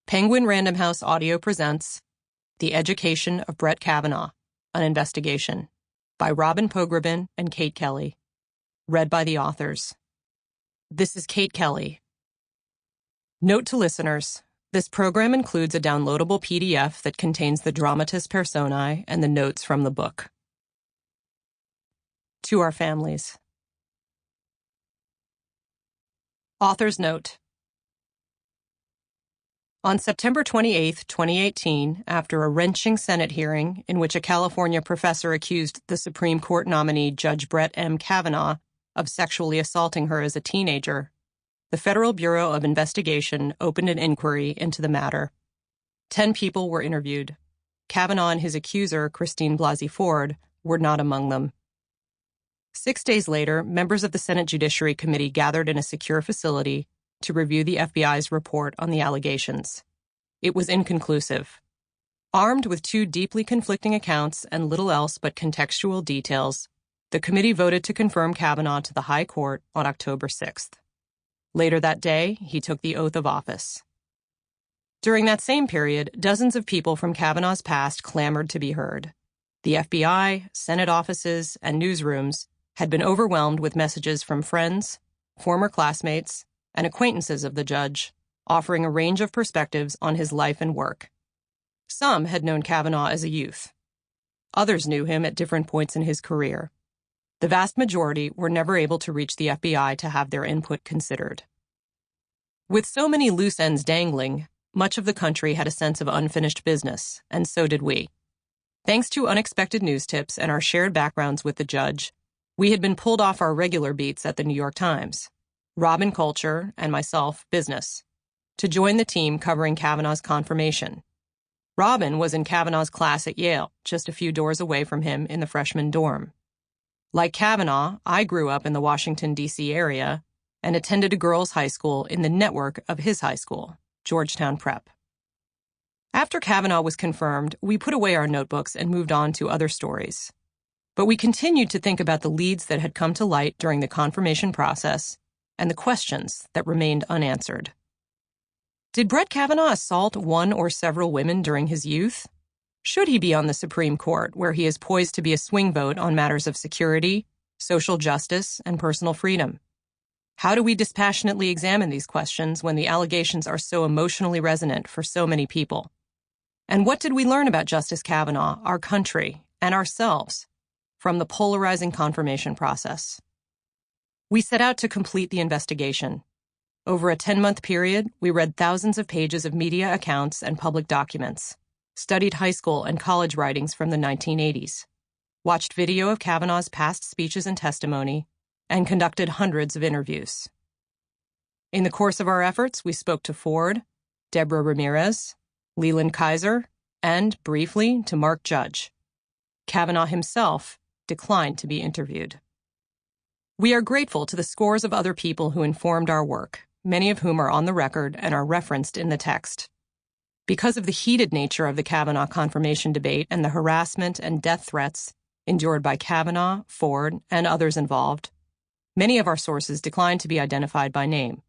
Penguin Random House Audio presents The Education of Brett Kavanaugh, an Investigation, by Robin Pogrebin and Kate Kelly. Read by the authors. This is Kate Kelly. Note to listeners, this program includes a downloadable PDF that contains the dramatis personae and the notes from the book. To our families. Author's note. On September 28, 2018, after a wrenching Senate hearing in which a California professor accused the Supreme Court nominee Judge Brett M. Kavanaugh of sexually assaulting her as a teenager, the Federal Bureau of Investigation opened an inquiry into the matter. 10 people were interviewed. Kavanaugh and his accuser, Christine Blasey Ford, were not among them. 6 days later, members of the Senate Judiciary Committee gathered in a secure facility to review the FBI's report on the allegations. It was inconclusive. Armed with 2 deeply conflicting accounts and little else but contextual details, the committee voted to confirm Kavanaugh to the High Court on October 6th. Later that day, he took the oath of office. During that same period, dozens of people from Kavanaugh's past clamored to be heard. The FBI, Senate offices, and newsrooms had been overwhelmed with messages from friends, former classmates, and acquaintances of the judge, offering a range of perspectives on his life and work. Some had known Kavanaugh as a youth. Others knew him at different points in his career. The vast majority were never able to reach the FBI to have their input considered. With so many loose ends dangling, much of the country had a sense of unfinished business, and so did we. Thanks to unexpected news tips and our shared backgrounds with the judge, we had been pulled off our regular beats at the New York Times, Robin Culture, and myself, Business, to join the team covering Kavanaugh's confirmation. Robin was in Kavanaugh's class at Yale, just a few doors away from him in the freshman dorm. Like Kavanaugh, I grew up in the Washington, D.C. area and attended a girls' high school in the network of his high school, Georgetown Prep. After Kavanaugh was confirmed, we put away our notebooks and moved on to other stories. But we continued to think about the leads that had come to light during the confirmation process and the questions that remained unanswered. Did Brett Kavanaugh assault one or several women during his youth? Should he be on the Supreme Court, where he is poised to be a swing vote on matters of security, social justice, and personal freedom? How do we dispassionately examine these questions when the allegations are so emotionally resonant for so many people? And what did we learn about Justice Kavanaugh, our country, and ourselves from the polarizing confirmation process? We set out to complete the investigation. Over a 10-month period, we read thousands of pages of media accounts and public documents, studied high school and college writings from the 1980s, watched video of Kavanaugh's past speeches and testimony, and conducted hundreds of interviews. In the course of our efforts, we spoke to Ford, Deborah Ramirez, Leland Kaiser, and, briefly, to Mark Judge. Kavanaugh himself declined to be interviewed. We are grateful to the scores of other people who informed our work, many of whom are on the record and are referenced in the text. Because of the heated nature of the Kavanaugh confirmation debate and the harassment and death threats endured by Kavanaugh, Ford, and others involved, many of our sources declined to be identified by name.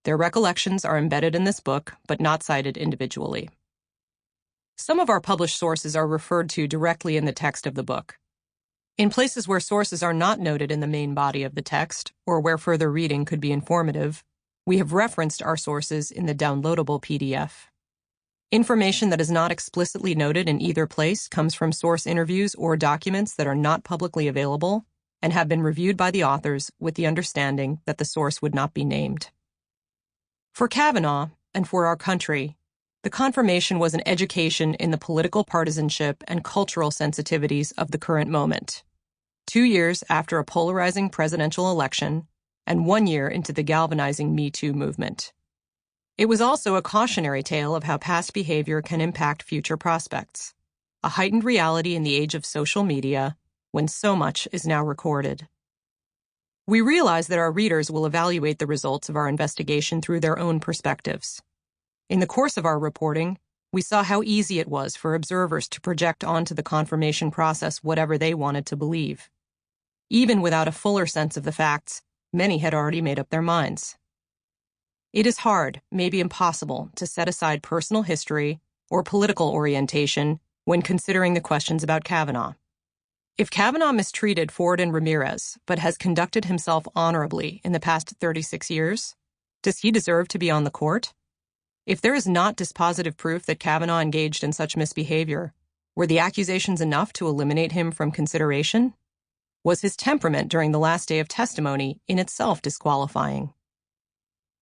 Their recollections are embedded in this book, but not cited individually. Some of our published sources are referred to directly in the text of the book. In places where sources are not noted in the main body of the text, or where further reading could be informative, we have referenced our sources in the downloadable PDF. Information that is not explicitly noted in either place comes from source interviews or documents that are not publicly available and have been reviewed by the authors with the understanding that the source would not be named. For Kavanaugh, and for our country, the confirmation was an education in the political partisanship and cultural sensitivities of the current moment. 2 years after a polarizing presidential election, and 1 year into the galvanizing Me Too movement. It was also a cautionary tale of how past behavior can impact future prospects, a heightened reality in the age of social media, when so much is now recorded. We realize that our readers will evaluate the results of our investigation through their own perspectives. In the course of our reporting, we saw how easy it was for observers to project onto the confirmation process whatever they wanted to believe. Even without a fuller sense of the facts, many had already made up their minds. It is hard, maybe impossible, to set aside personal history or political orientation when considering the questions about Kavanaugh. If Kavanaugh mistreated Ford and Ramirez, but has conducted himself honorably in the past 36 years, does he deserve to be on the court? If there is not dispositive proof that Kavanaugh engaged in such misbehavior, were the accusations enough to eliminate him from consideration? Was his temperament during the last day of testimony in itself disqualifying?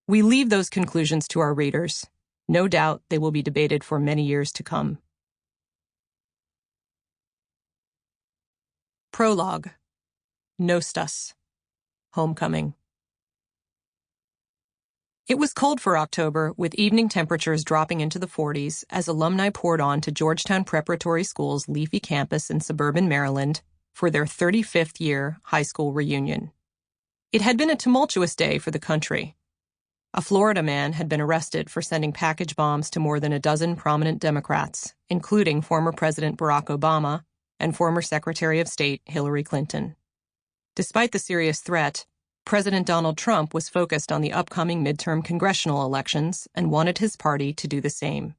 We leave those conclusions to our readers. No doubt they will be debated for many years to come. Prologue. Nostos. Homecoming. It was cold for October, with evening temperatures dropping into the 40s as alumni poured on to Georgetown Preparatory School's leafy campus in suburban Maryland for their 35th year high school reunion. It had been a tumultuous day for the country. A Florida man had been arrested for sending package bombs to more than a dozen prominent Democrats, including former President Barack Obama and former Secretary of State Hillary Clinton. Despite the serious threat, President Donald Trump was focused on the upcoming midterm congressional elections and wanted his party to do the same.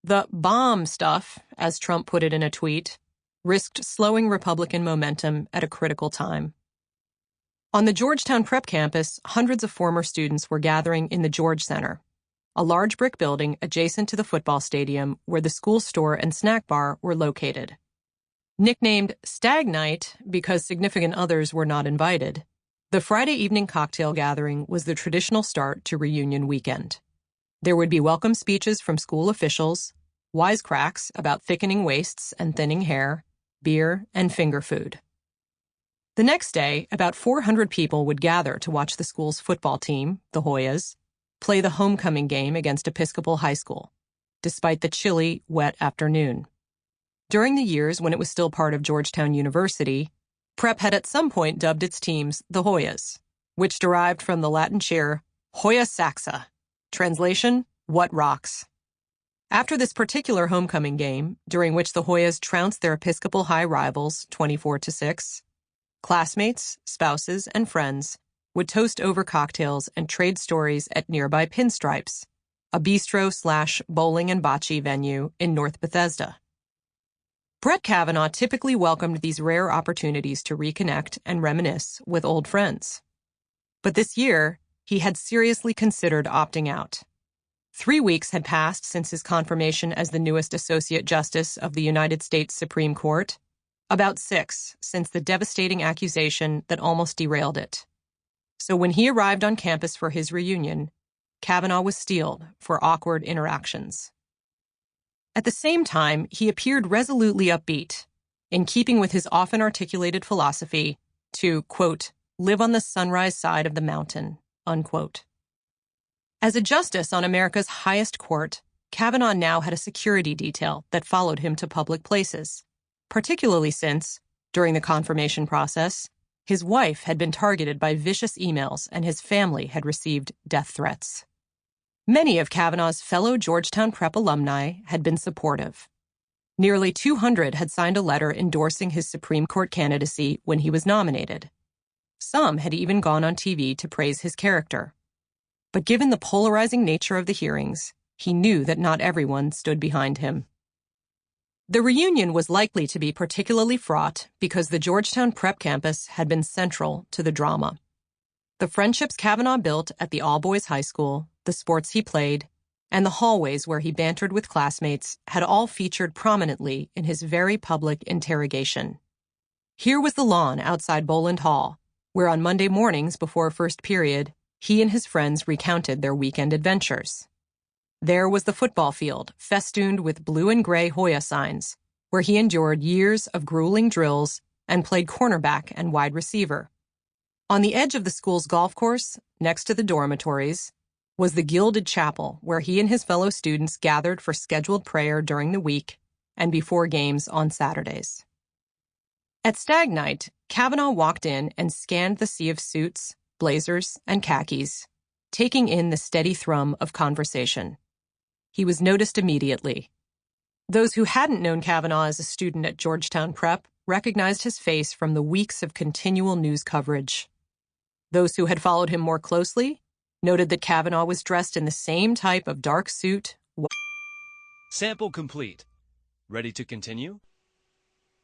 The bomb stuff, as Trump put it in a tweet, risked slowing Republican momentum at a critical time. On the Georgetown Prep campus, hundreds of former students were gathering in the George Center, a large brick building adjacent to the football stadium where the school store and snack bar were located. Nicknamed Stag Night because significant others were not invited, the Friday evening cocktail gathering was the traditional start to reunion weekend. There would be welcome speeches from school officials, wisecracks about thickening waists and thinning hair, beer, and finger food. The next day, about 400 people would gather to watch the school's football team, the Hoyas, play the homecoming game against Episcopal High School, despite the chilly, wet afternoon. During the years when it was still part of Georgetown University, Prep had at some point dubbed its teams the Hoyas, which derived from the Latin cheer Hoya Saxa, translation, what rocks. After this particular homecoming game, during which the Hoyas trounced their Episcopal High rivals 24-6, classmates, spouses, and friends would toast over cocktails and trade stories at nearby Pinstripes, a bistro/bowling and bocce venue in North Bethesda. Brett Kavanaugh typically welcomed these rare opportunities to reconnect and reminisce with old friends. But this year, he had seriously considered opting out. 3 weeks had passed since his confirmation as the newest Associate Justice of the United States Supreme Court, about 6 since the devastating accusation that almost derailed it. So when he arrived on campus for his reunion, Kavanaugh was steeled for awkward interactions. At the same time, he appeared resolutely upbeat, in keeping with his often articulated philosophy to, quote, live on the sunrise side of the mountain, unquote. As a justice on America's highest court, Kavanaugh now had a security detail that followed him to public places, particularly since, during the confirmation process, his wife had been targeted by vicious emails and his family had received death threats. Many of Kavanaugh's fellow Georgetown Prep alumni had been supportive. Nearly 200 had signed a letter endorsing his Supreme Court candidacy when he was nominated. Some had even gone on TV to praise his character. But given the polarizing nature of the hearings, he knew that not everyone stood behind him. The reunion was likely to be particularly fraught because the Georgetown Prep campus had been central to the drama. The friendships Kavanaugh built at the all-boys high school, the sports he played, and the hallways where he bantered with classmates had all featured prominently in his very public interrogation. Here was the lawn outside Boland Hall, where on Monday mornings before first period, he and his friends recounted their weekend adventures. There was the football field, festooned with blue and gray Hoya signs, where he endured years of grueling drills and played cornerback and wide receiver. On the edge of the school's golf course, next to the dormitories, was the gilded chapel where he and his fellow students gathered for scheduled prayer during the week and before games on Saturdays. At Stag Night, Kavanaugh walked in and scanned the sea of suits, blazers, and khakis, taking in the steady thrum of conversation. He was noticed immediately. Those who hadn't known Kavanaugh as a student at Georgetown Prep recognized his face from the weeks of continual news coverage. Those who had followed him more closely noted that Kavanaugh was dressed in the same type of dark suit. Sample complete. Ready to continue?